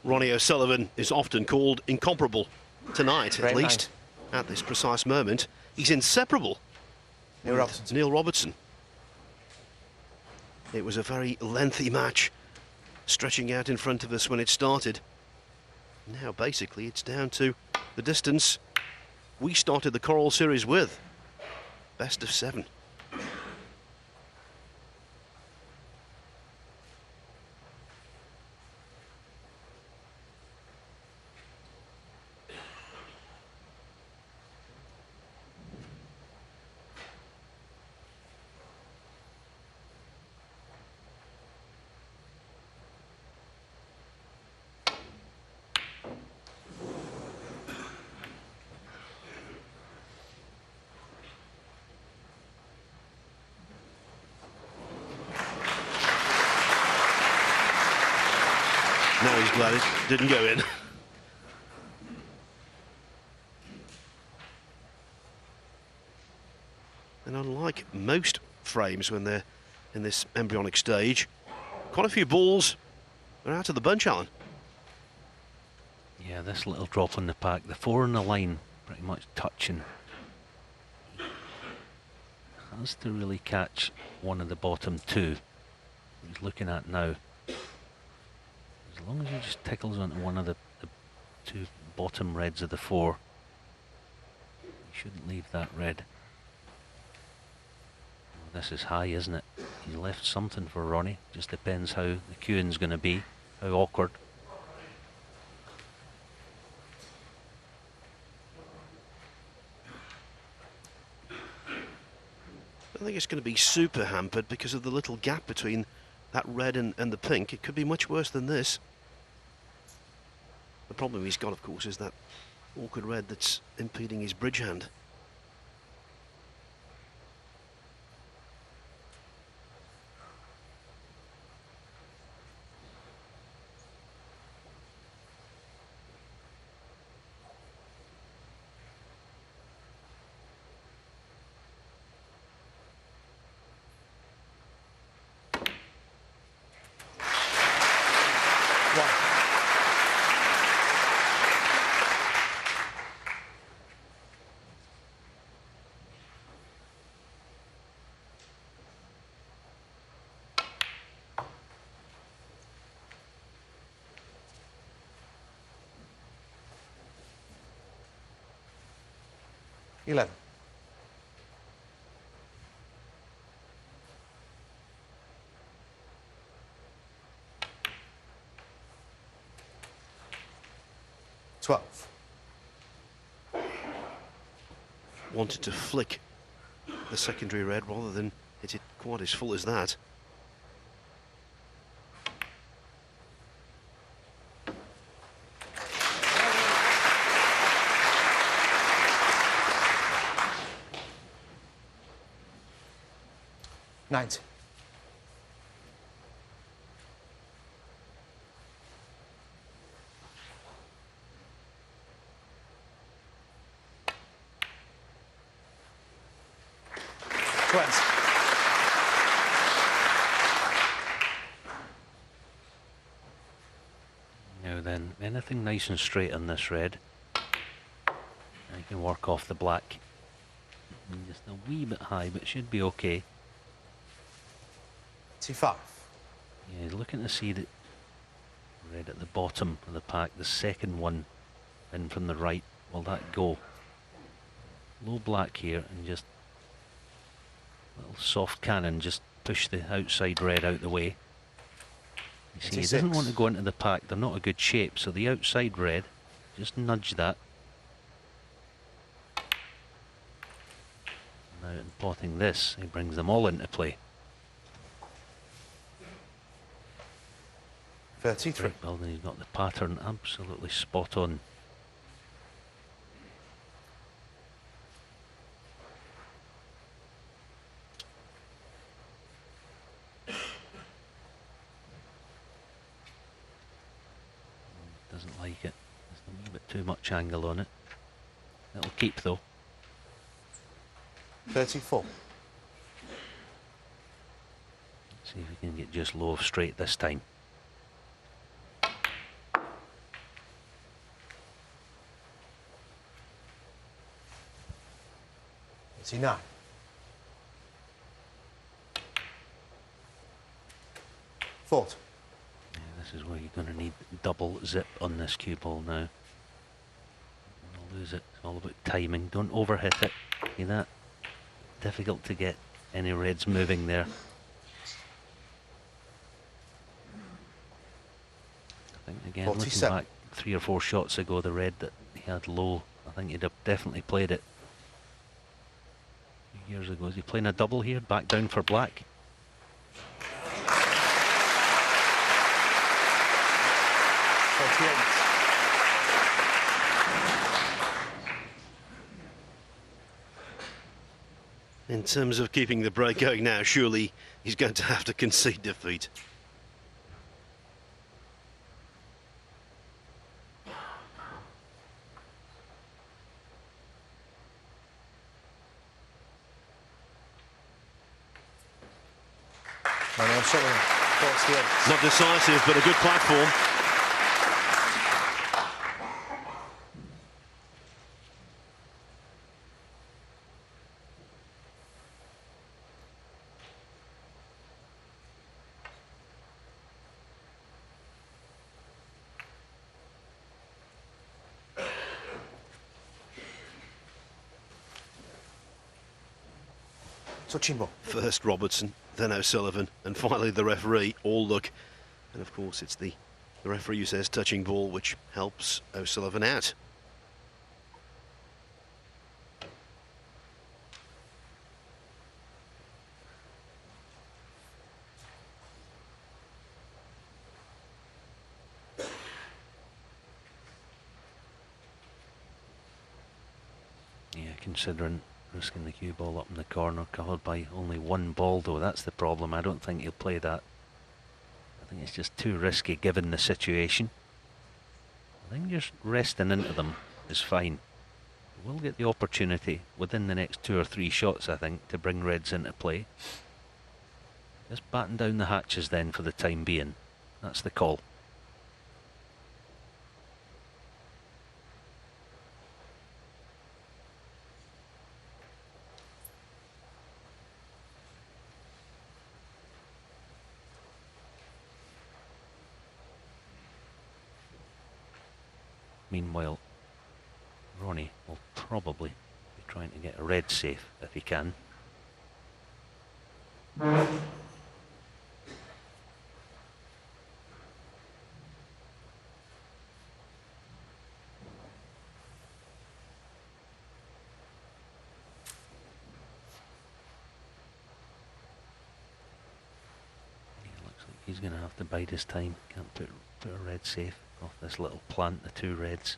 Ronnie O'Sullivan is often called incomparable. Tonight, Great at least, at this precise moment, he's inseparable. Neil Robertson. It was a very lengthy match, stretching out in front of us when it started. Now, basically, it's down to the distance we started the Coral Series with. Best of 7. Now he's glad it didn't go in. And unlike most frames when they're in this embryonic stage, quite a few balls are out of the bunch, Alan. Yeah, this little drop on the pack, the 4 on the line, pretty much touching. Has to really catch one of the bottom 2 he's looking at now. As long as he just tickles onto one of the 2 bottom reds of the 4, he shouldn't leave that red. Oh, this is high, isn't it? He's left something for Ronnie. Just depends how the cueing's going to be, how awkward. I think it's going to be super hampered because of the little gap between that red and the pink. It could be much worse than this. The problem he's got, of course, is that awkward red that's impeding his bridge hand. Eleven. Wanted to flick the secondary red rather than hit it quite as full as that. Ninety. Now then, anything nice and straight on this red, I can work off the black. And just a wee bit high, but should be okay. 25. Yeah, looking to see the red at the bottom of the pack, the second one in from the right. Will that go? Low black here, and just a little soft cannon, just push the outside red out the way. You see, he doesn't want to go into the pack, they're not a good shape, so the outside red, just nudge that. Now in potting this, he brings them all into play. 33. Brick building, he's got the pattern absolutely spot on. Doesn't like it. There's a little bit too much angle on it. It'll keep though. 34. See if we can get just low of straight this time. 29. Fault. Yeah, this is where you're going to need double zip on this cue ball now. You'll lose it. It's all about timing. Don't overhit it. See that? Difficult to get any reds moving there. I think again, 47. looking back 3 or 4 shots ago, the red that he had low, I think he'd have definitely played it a few years ago. Is he playing a double here? Back down for black. In terms of keeping the break going now, surely he's going to have to concede defeat. Not decisive, but a good platform. Touching ball. First Robertson, then O'Sullivan, and finally the referee. All look. And of course it's the referee who says touching ball, which helps O'Sullivan out. Yeah, considering risking the cue ball up in the corner, covered by only one ball though, that's the problem. I don't think he'll play that. I think it's just too risky given the situation. I think just resting into them is fine. We'll get the opportunity within the next 2 or 3 shots, I think, to bring reds into play. Just batten down the hatches then for the time being. That's the call. Meanwhile, Ronnie will probably be trying to get a red safe if he can. Looks like he's going to have to bide his time. Can't put a red safe off this little plant, the 2 reds.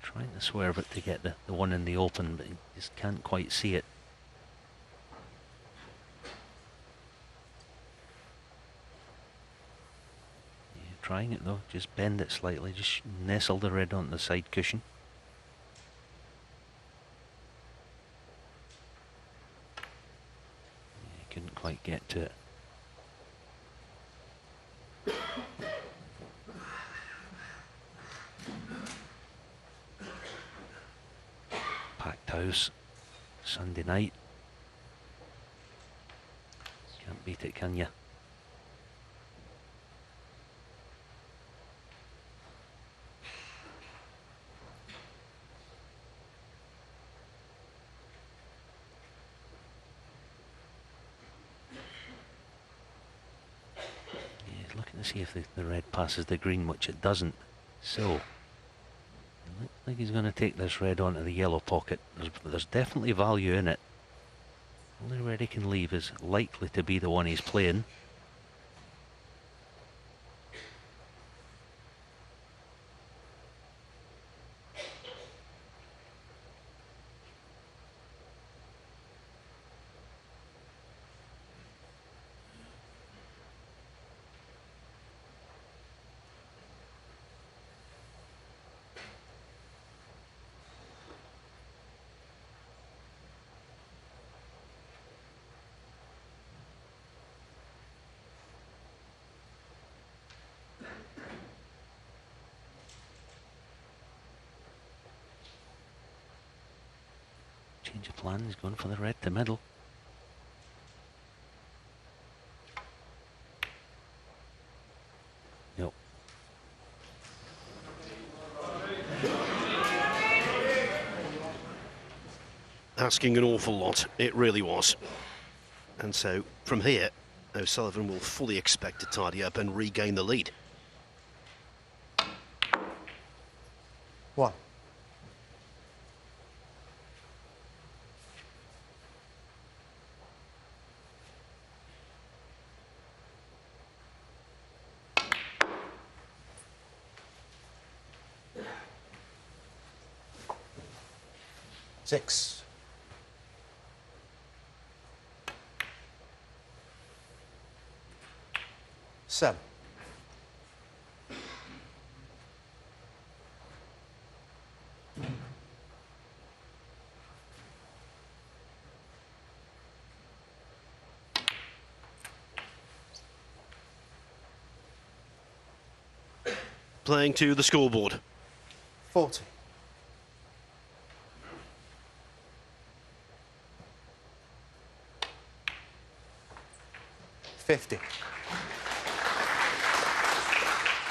Trying to swerve it to get the one in the open, but he just can't quite see it. Yeah, trying it though, just bend it slightly, just nestle the red onto the side cushion. Yeah, couldn't quite get to it. Packed house, Sunday night. Can't beat it, can you? Yeah, looking to see if the red passes the green, which it doesn't. So looks like he's going to take this red onto the yellow pocket. There's definitely value in it. Only red he can leave is likely to be the one he's playing. Change of plan, he's going for the red to middle. Yep. Asking an awful lot, it really was. And so, from here, O'Sullivan will fully expect to tidy up and regain the lead. 1. Six. Seven. Playing to the scoreboard. 40. 50.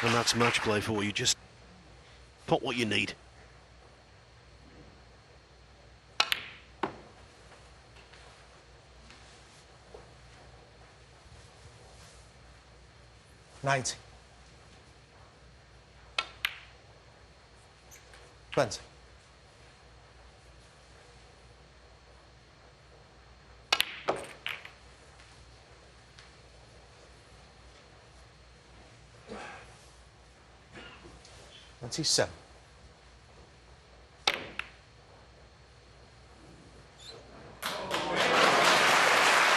And that's match play for you. Just pot what you need. $90. 20. 27.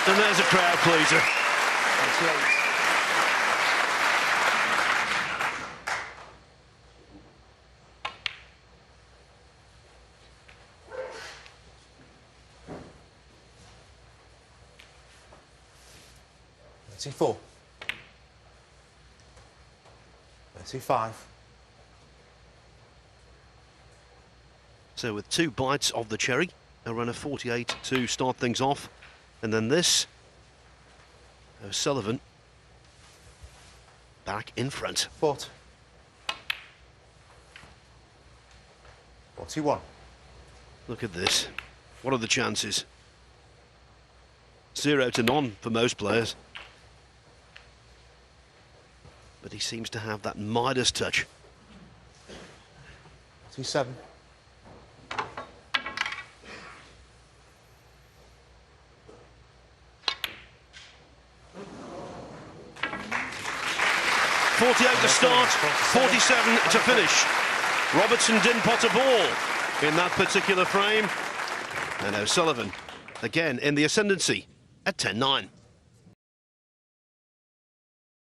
And there's a crowd pleaser. 28. $34. 35. So with 2 bites of the cherry, a run of 48 to start things off. And then this, O'Sullivan back in front. 40. 41. Look at this. What are the chances? 0 to none for most players. But he seems to have that Midas touch. 47. 48 to start, 47 to finish. Robertson didn't pot a ball in that particular frame. And O'Sullivan, again, in the ascendancy at 10-9.